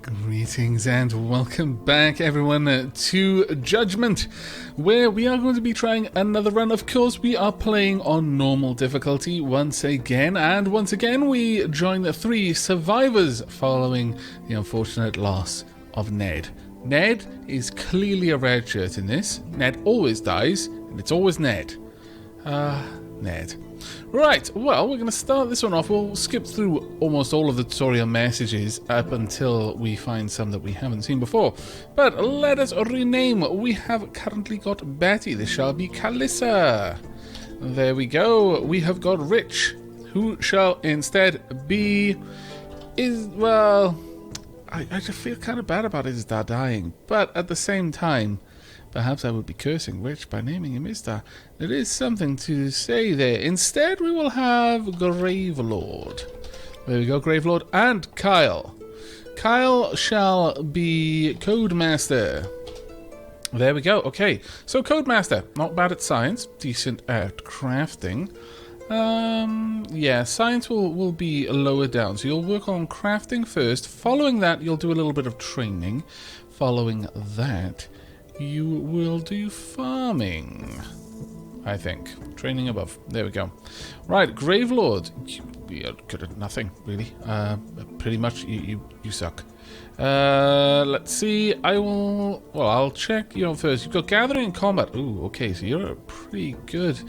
Greetings and welcome back, everyone, to Judgment, where we are going to be trying another run. Of course, we are playing on normal difficulty once again, and once again we join the three survivors following the unfortunate loss of Ned. Ned is clearly a red shirt in this. Ned always dies, and it's always Ned. Ned. Right, well, we're going to start this one off. We'll skip through almost all of the tutorial messages up until we find some that we haven't seen before. But let us rename. We have currently got Betty. This shall be Calissa. There we go. We have got Rich, who shall instead be... I just feel kind of bad about his dad dying. But at the same time, perhaps I would be cursing Rich by naming him Istar. There is something to say there. Instead, we will have Gravelord. There we go, Gravelord. And Kyle. Kyle shall be Codemaster. There we go. Okay, so Codemaster. Not bad at science. Decent at crafting. Yeah, science will be lower down. So you'll work on crafting first. Following that, you'll do a little bit of training. Following that, you will do farming, I think. Training above. There we go. Right, Gravelord. You are good at nothing, really. Pretty much, you suck. Let's see. I'll check you first. You've got gathering and combat. Ooh, okay, so you're pretty good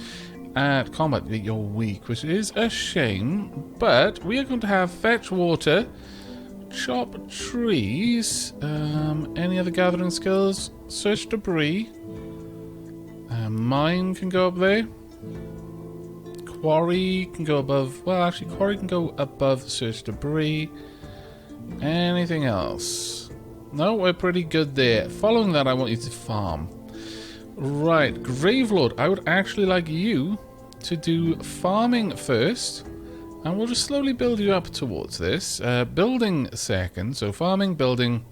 at combat. You're weak, which is a shame. But we are going to have fetch water, chop trees, any other gathering skills? Search debris. Mine can go up there. Quarry can go above. Well, actually, quarry can go above search debris. Anything else? No, we're pretty good there. Following that, I want you to farm. Right, Gravelord, I would actually like you to do farming first. And we'll just slowly build you up towards this. Building second, so farming, building,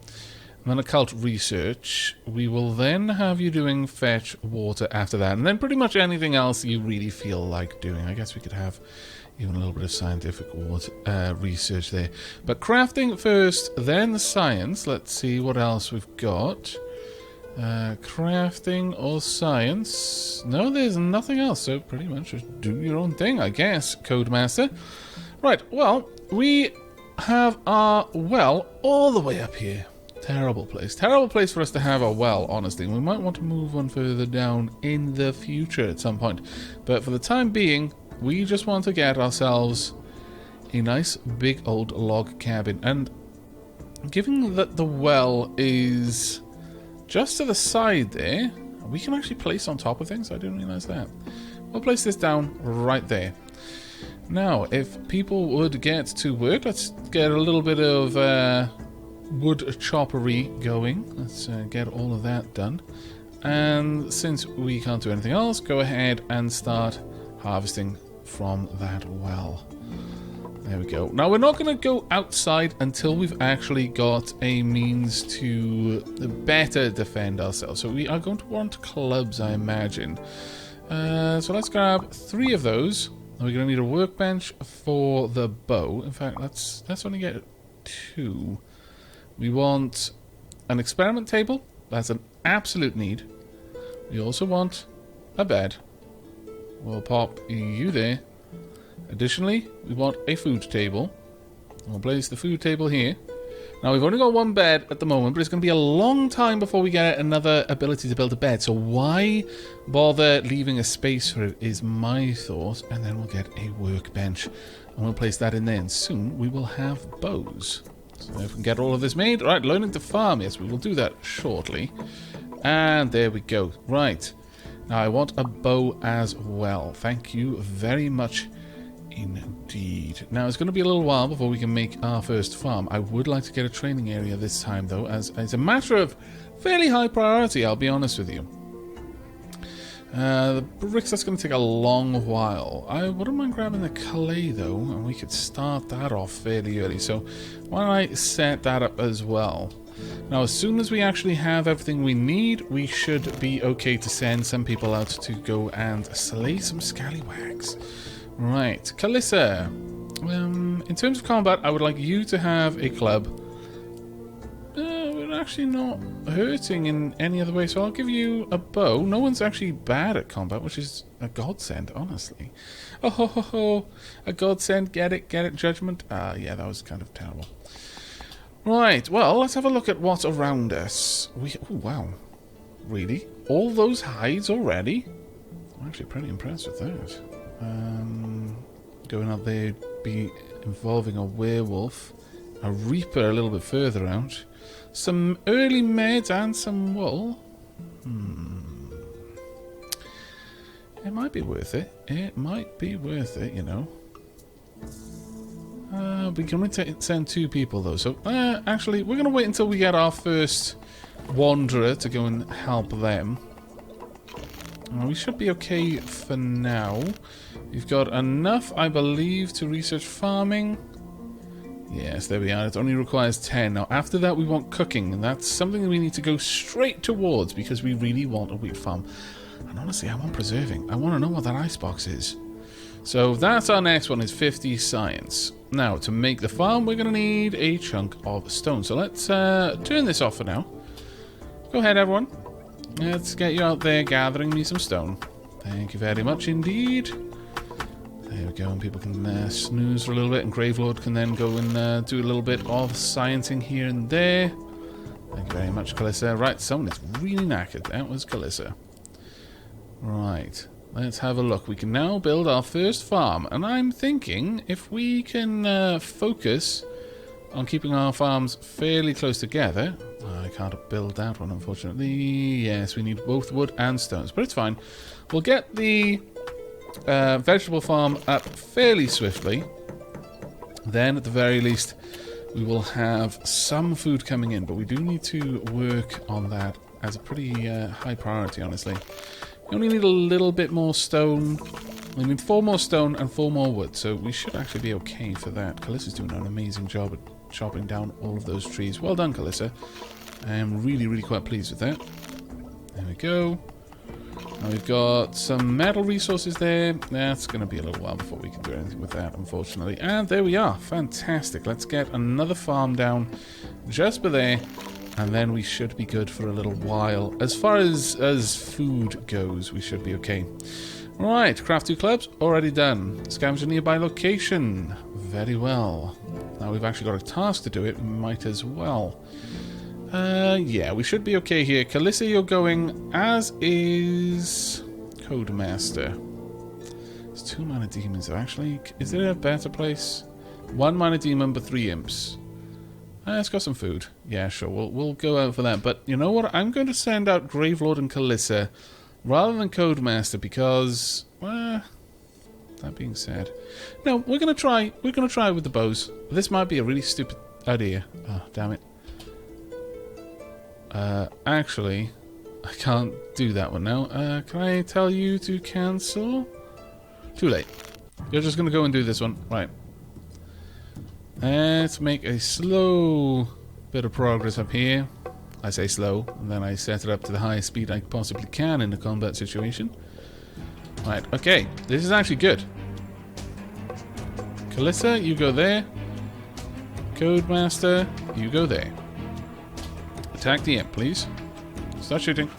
and then occult research. We will then have you doing fetch water after that. And then pretty much anything else you really feel like doing. I guess we could have even a little bit of scientific research there. But crafting first, then science. Let's see what else we've got. Crafting or science. No, there's nothing else. So pretty much just do your own thing, I guess, Codemaster. Right, well, we have our well all the way up here. Terrible place. Terrible place for us to have a well, honestly. We might want to move one further down in the future at some point. But for the time being, we just want to get ourselves a nice big old log cabin. And given that the well is just to the side there, we can actually place on top of things. I didn't realize that. We'll place this down right there. Now, if people would get to work, let's get a little bit of wood choppery going. Let's get all of that done. And since we can't do anything else, go ahead and start harvesting from that well. There we go. Now, we're not going to go outside until we've actually got a means to better defend ourselves. So we are going to want clubs, I imagine. So let's grab 3 of those. We're going to need a workbench for the bow. In fact, let's only get 2. We want an experiment table. That's an absolute need. We also want a bed. We'll pop you there. Additionally, we want a food table. We'll place the food table here. Now, we've only got 1 bed at the moment, but it's going to be a long time before we get another ability to build a bed. So why bother leaving a space for it is my thought. And then we'll get a workbench. And we'll place that in there. And soon we will have bows. So if we can get all of this made. Right, learning to farm. Yes, we will do that shortly. And there we go. Right. Now, I want a bow as well. Thank you very much indeed. Now, it's going to be a little while before we can make our first farm. I would like to get a training area this time, though, as it's a matter of fairly high priority, I'll be honest with you. The bricks, that's going to take a long while. I wouldn't mind grabbing the clay, though, and we could start that off fairly early. So why don't I set that up as well? Now, as soon as we actually have everything we need, we should be okay to send some people out to go and slay some scallywags. Right, Calissa. In terms of combat, I would like you to have a club. we're actually not hurting in any other way, so I'll give you a bow. No one's actually bad at combat, which is a godsend, honestly. Oh ho ho ho, a godsend, get it, judgment? Yeah, that was kind of terrible. Right, well, let's have a look at what's around us. Oh, wow. Really? All those hides already? I'm actually pretty impressed with that. Going out there, be involving a werewolf, a reaper a little bit further out, some early meds and some wool. It might be worth it. It might be worth it, you know. We can only send 2 people though, so actually we're going to wait until we get our first wanderer to go and help them. We should be okay for now. We've got enough, I believe, to research farming. Yes, there we are. It only requires 10. Now, after that, we want cooking, and that's something we need to go straight towards because we really want a wheat farm. And honestly, I want preserving. I want to know what that icebox is. So that's our next one, is 50 science. Now, to make the farm, we're going to need a chunk of stone. So let's turn this off for now. Go ahead, everyone. Let's get you out there gathering me some stone. Thank you very much indeed. There we go, and people can snooze for a little bit, and Gravelord can then go and do a little bit of sciencing here and there. Thank you very much, Calissa. Right, someone is really knackered. That was Calissa. Right, let's have a look. We can now build our first farm, and I'm thinking if we can focus on keeping our farms fairly close together. I can't build that one, unfortunately. Yes, we need both wood and stones, but it's fine. We'll get the vegetable farm up fairly swiftly. Then, at the very least, we will have some food coming in, but we do need to work on that as a pretty high priority, honestly. We only need a little bit more stone. We need 4 more stone and 4 more wood, so we should actually be okay for that. Calissa's doing an amazing job at chopping down all of those trees. Well done, Calissa. I am really, really quite pleased with that. There we go. Now we've got some metal resources there. That's going to be a little while before we can do anything with that, unfortunately. And there we are. Fantastic. Let's get another farm down just by there. And then we should be good for a little while. As far as food goes, we should be okay. Right, craft 2 clubs, already done. Scavenge a nearby location. Very well. Now we've actually got a task to do it, we might as well. Yeah, we should be okay here. Calissa, you're going, as is Codemaster. There's 2 minor demons, actually. Is there a better place? 1 minor demon, but 3 imps. Let's got some food. Yeah, sure, we'll go out for that. But you know what? I'm going to send out Gravelord and Calissa rather than Codemaster because, that being said, no, we're gonna try with the bows. This might be a really stupid idea. Oh, damn it. Actually, I can't do that one now. Can I tell you to cancel? Too late. You're just gonna go and do this one. Right. Let's make a slow bit of progress up here. I say slow, and then I set it up to the highest speed I possibly can in a combat situation. Right, okay. This is actually good. Calissa, you go there. Codemaster, you go there. Attack the imp, please. Start shooting.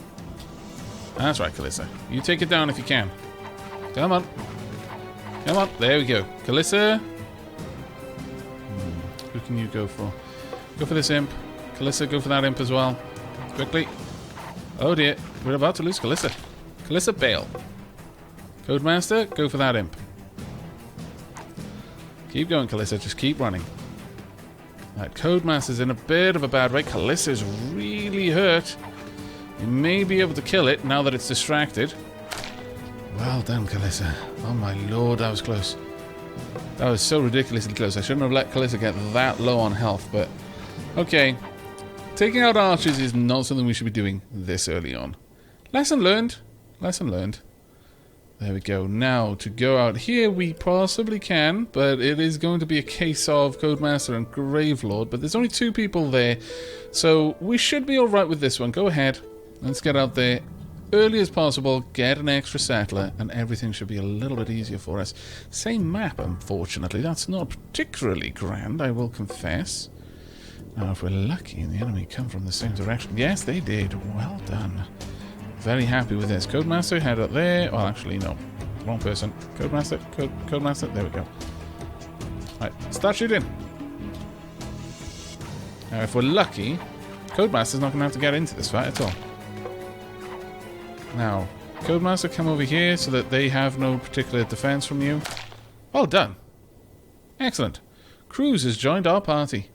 That's right, Calissa. You take it down if you can. Come on. Come on. There we go. Calissa. Who can you go for? Go for this imp. Calissa, go for that imp as well. Quickly. Oh dear. We're about to lose Calissa. Calissa, bail. Codemaster, go for that imp. Keep going, Calissa. Just keep running. Right, Codemaster's in a bit of a bad way. Calissa's really hurt. You may be able to kill it now that it's distracted. Well done, Calissa. Oh my lord, that was close. That was so ridiculously close. I shouldn't have let Calissa get that low on health, but okay. Taking out archers is not something we should be doing this early on. Lesson learned. Lesson learned. There we go. Now, to go out here, we possibly can, but it is going to be a case of Codemaster and Gravelord, but there's only 2 people there, so we should be alright with this one. Go ahead. Let's get out there early as possible, get an extra settler, and everything should be a little bit easier for us. Same map, unfortunately. That's not particularly grand, I will confess. Now, if we're lucky and the enemy come from the same direction... Yes, they did. Well done. Very happy with this. Codemaster, head up there. Well, actually, no. Wrong person. Codemaster, Codemaster. There we go. Right, start shooting. Now, if we're lucky, Codemaster's not going to have to get into this fight at all. Now, Codemaster, come over here so that they have no particular defense from you. Well done. Excellent. Cruz has joined our party.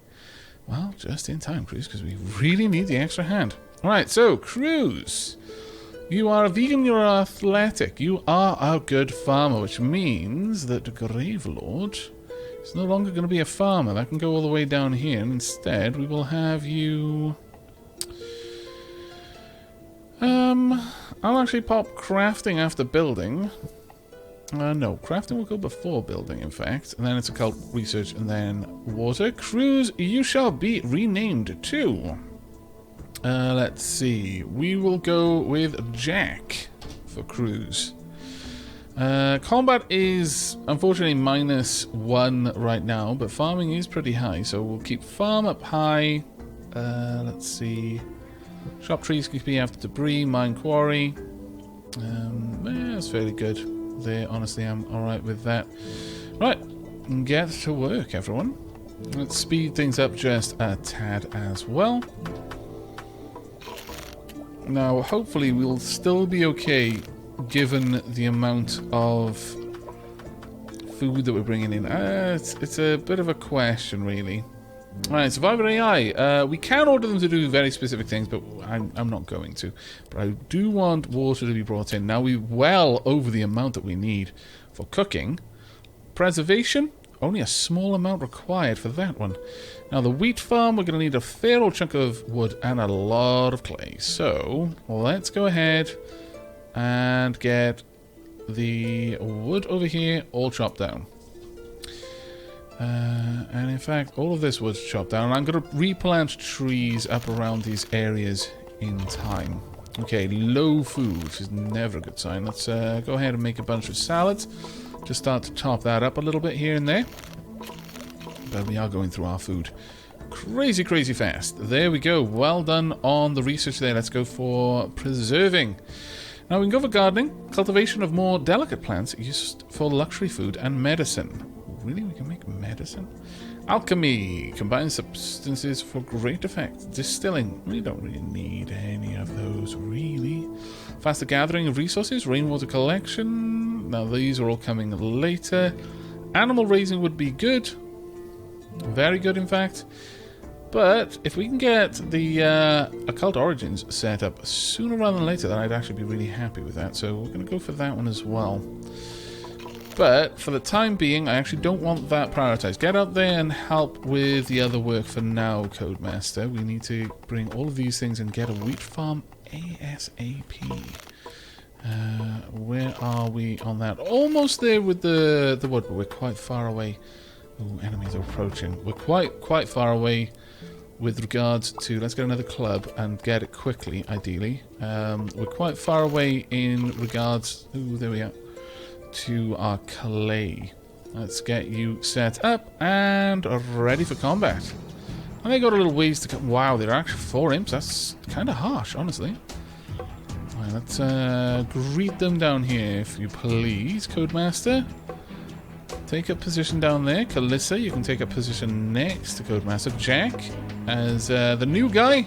Well, just in time, Cruz, because we really need the extra hand. Alright, so, Cruz. You are a vegan, you're athletic. You are a good farmer, which means that Gravelord is no longer going to be a farmer. That can go all the way down here. And instead, we will have you... I'll actually pop crafting after building. No, crafting will go before building, in fact. And then it's occult research and then water. Cruz, you shall be renamed too. Let's see. We will go with Jack for Cruz. Combat is unfortunately -1 right now, but farming is pretty high, so we'll keep farm up high. Let's see. Shop trees can be after debris, mine quarry. That's fairly good. There, honestly, I'm alright with that. Right, get to work, everyone. Let's speed things up just a tad as well. Now, hopefully, we'll still be okay given the amount of food that we're bringing in. It's a bit of a question, really. Alright, Survivor AI. We can order them to do very specific things, but I'm not going to. But I do want water to be brought in. Now, we're well over the amount that we need for cooking. Preservation, only a small amount required for that one. Now, the wheat farm, we're going to need a fair old chunk of wood and a lot of clay. So, let's go ahead and get the wood over here all chopped down. And in fact, all of this wood's chopped down. And I'm going to replant trees up around these areas in time. Okay, low food is never a good sign. Let's go ahead and make a bunch of salads. Just start to top that up a little bit here and there. But we are going through our food crazy, crazy fast. There we go. Well done on the research there. Let's go for preserving. Now we can go for gardening. Cultivation of more delicate plants used for luxury food and medicine. Really? We can make medicine? Alchemy. Combine substances for great effect. Distilling. We don't really need any of those, really. Faster gathering of resources. Rainwater collection. Now, these are all coming later. Animal raising would be good. Very good, in fact. But if we can get the occult origins set up sooner rather than later, then I'd actually be really happy with that. So we're going to go for that one as well. But for the time being, I actually don't want that prioritized. Get out there and help with the other work for now, Codemaster. We need to bring all of these things and get a wheat farm ASAP. Where are we on that? Almost there with the wood, but we're quite far away. Ooh, enemies are approaching. We're quite far away with regards to... Let's get another club and get it quickly, ideally. We're quite far away in regards... Ooh, there we are. To our clay. Let's get you set up and ready for combat. And they got a little ways to come. Wow, there are actually 4 imps. That's kind of harsh, honestly. Right, let's greet them down here, if you please, Codemaster. Take up position down there. Calissa, you can take up position next to Codemaster. Jack, as the new guy,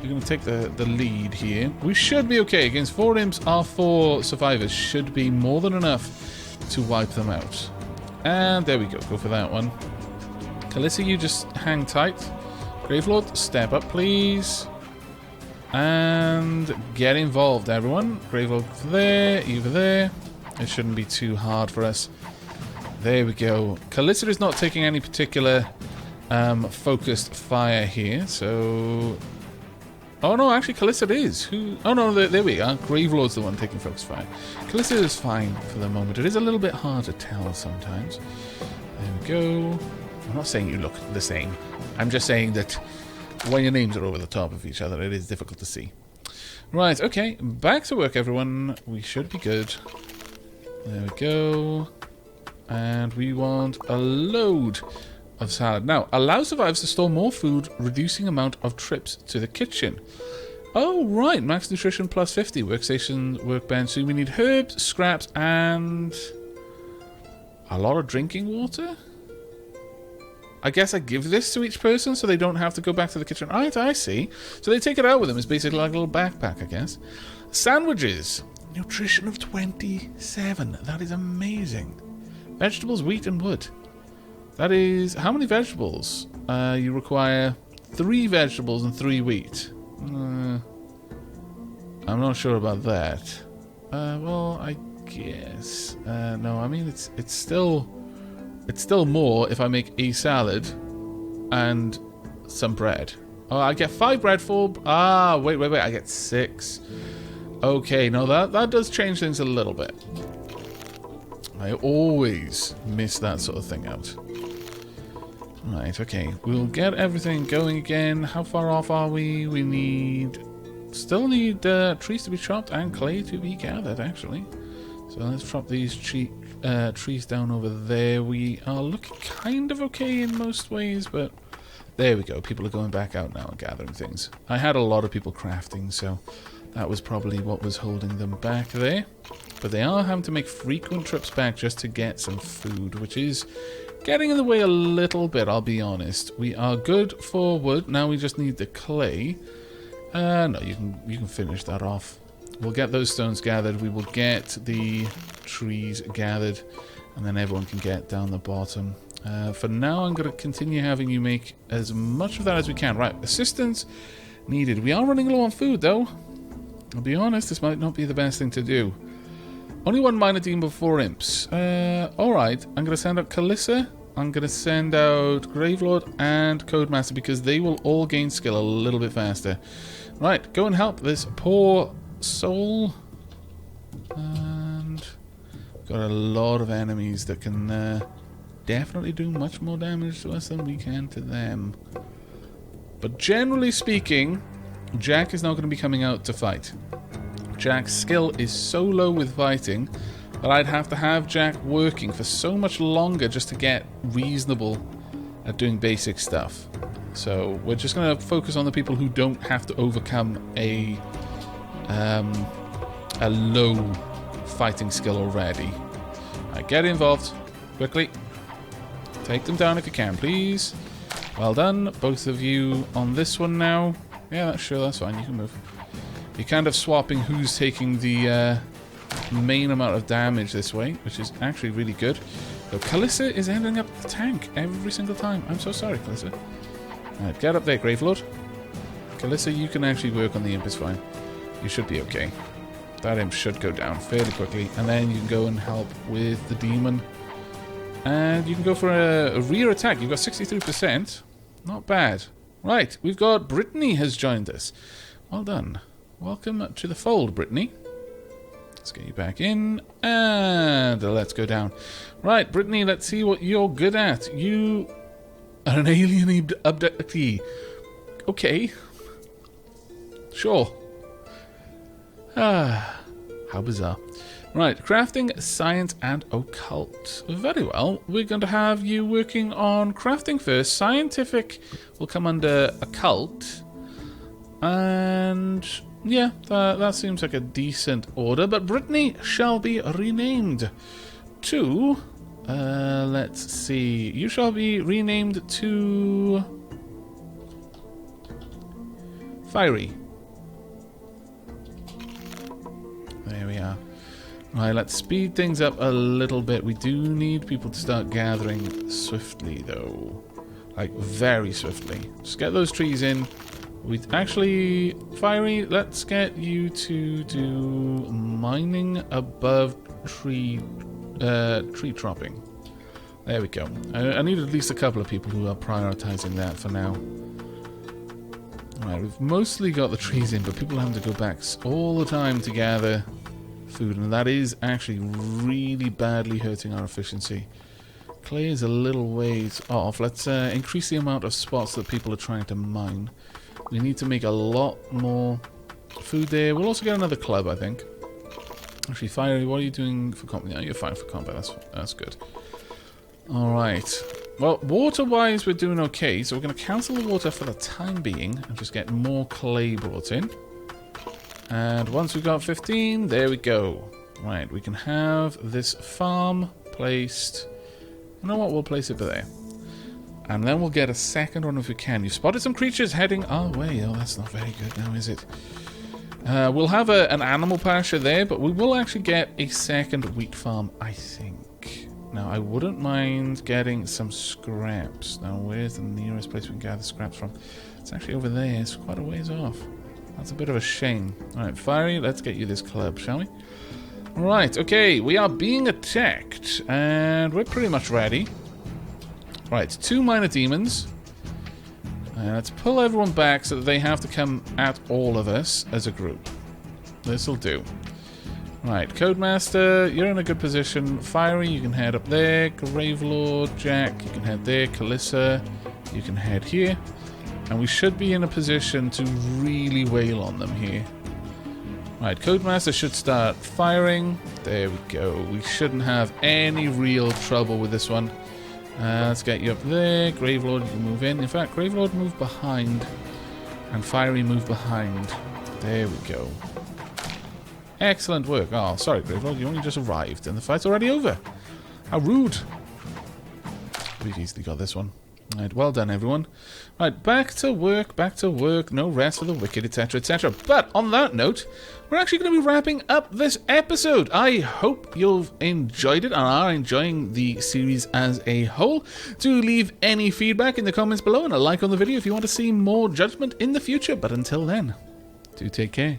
you're going to take the lead here. We should be okay. Against 4 imps, our 4 survivors should be more than enough to wipe them out. And there we go. Go for that one. Calissa, you just hang tight. Gravelord, step up, please. And get involved, everyone. Gravelord there, over there. It shouldn't be too hard for us. There we go. Calissa is not taking any particular focused fire here, so... Oh no, actually Calissa is. Who? Oh no, there we are. Gravelord's the one taking focus fire. Calissa is fine for the moment. It is a little bit hard to tell sometimes. There we go. I'm not saying you look the same. I'm just saying that when your names are over the top of each other, it is difficult to see. Right, okay. Back to work, everyone. We should be good. There we go. And we want a load of salad. Now, allow survivors to store more food, reducing amount of trips to the kitchen. Oh, right. Max nutrition plus 50. Workstation, workbench. So we need herbs, scraps, and a lot of drinking water? I guess I give this to each person so they don't have to go back to the kitchen. Right, I see. So they take it out with them. It's basically like a little backpack, I guess. Sandwiches. Nutrition of 27. That is amazing. Vegetables, wheat, and wood. That is... How many vegetables? You require 3 vegetables and 3 wheat. I'm not sure about that. Well, I guess... no, I mean, it's still more if I make a salad and some bread. Oh, I get 5 bread for... Ah, wait. I get 6. Okay, no, that does change things a little bit. I always miss that sort of thing out. Right, okay. We'll get everything going again. How far off are we? We need... Still need trees to be chopped and clay to be gathered, actually. So let's chop these trees down over there. We are looking kind of okay in most ways, but... There we go. People are going back out now and gathering things. I had a lot of people crafting, so that was probably what was holding them back there. But they are having to make frequent trips back just to get some food, which is getting in the way a little bit, I'll be honest. We are good for wood. Now we just need the clay. No, you can finish that off. We'll get those stones gathered. We will get the trees gathered, and then everyone can get down the bottom. For now, I'm going to continue having you make as much of that as we can. Right, assistance needed. We are running low on food, though. I'll be honest, this might not be the best thing to do. Only 1 minor demon before imps. Alright, I'm going to send out Kalissa. I'm going to send out Gravelord and Codemaster because they will all gain skill a little bit faster. Right, go and help this poor soul. And got a lot of enemies that can definitely do much more damage to us than we can to them. But generally speaking, Jack is not going to be coming out to fight. Jack's skill is so low with fighting that I'd have to have Jack working for so much longer just to get reasonable at doing basic stuff. So we're just going to focus on the people who don't have to overcome a low fighting skill already. Right, get involved. Quickly. Take them down if you can, please. Well done. Both of you on this one now. Yeah, sure, that's fine. You can move. You're kind of swapping who's taking the main amount of damage this way, which is actually really good. So Kalissa is ending up the tank every single time. I'm so sorry, Kalissa. Alright, get up there, Gravelord. Kalissa, you can actually work on the imp, it's fine. You should be okay. That imp should go down fairly quickly, and then you can go and help with the demon. And you can go for a rear attack. You've got 63%. Not bad. Right, we've got Brittany has joined us. Well done. Welcome to the fold, Brittany. Let's get you back in, and let's go down. Right, Brittany, let's see what you're good at. You are an alien abductee. Okay. Sure. Ah, how bizarre. Right, crafting, science, and occult. Very well. We're going to have you working on crafting first. Scientific will come under occult. And yeah, that seems like a decent order. But Brittany shall be renamed to... let's see. You shall be renamed to... Fiery. There we are. Right, let's speed things up a little bit. We do need people to start gathering swiftly, though. Like, very swiftly. Just get those trees in. We actually... Fiery, let's get you to do mining above tree chopping. There we go. I need at least a couple of people who are prioritizing that for now. Alright, we've mostly got the trees in, but people are having to go back all the time to gather food, and that is actually really badly hurting our efficiency. Clay is a little ways off. Let's increase the amount of spots that people are trying to mine. We need to make a lot more food there. We'll also get another club, I think. Actually, Fiery, what are you doing for combat? No, you're fine for combat. That's good. Alright. Well, water-wise, we're doing okay. So we're going to cancel the water for the time being and just get more clay brought in. And once we've got 15, there we go. Right, we can have this farm placed. You know what? We'll place it there. And then we'll get a second one if we can. You've spotted some creatures heading our way. Oh, that's not very good now, is it? We'll have an animal pasture there, but we will actually get a second wheat farm, I think. Now, I wouldn't mind getting some scraps. Now, where's the nearest place we can gather scraps from? It's actually over there. It's quite a ways off. That's a bit of a shame. Alright, Fiery, let's get you this club, shall we? Right, okay, we are being attacked, and we're pretty much ready. Right, 2 minor demons. Let's pull everyone back so that they have to come at all of us as a group. This'll do. Right, Codemaster, you're in a good position. Fiery, you can head up there. Gravelord, Jack, you can head there. Kalissa, you can head here. And we should be in a position to really wail on them here. Right, Codemaster should start firing. There we go. We shouldn't have any real trouble with this one. Let's get you up there. Gravelord, you can move in. In fact, Gravelord, move behind. And Fiery, move behind. There we go. Excellent work. Oh, sorry, Gravelord, you only just arrived and the fight's already over. How rude. We've easily got this one. Right, well done, everyone. Right, back to work, no rest for the wicked, etc., etc. But on that note, we're actually going to be wrapping up this episode. I hope you've enjoyed it and are enjoying the series as a whole. Do leave any feedback in the comments below and a like on the video if you want to see more Judgment in the future. But until then, do take care.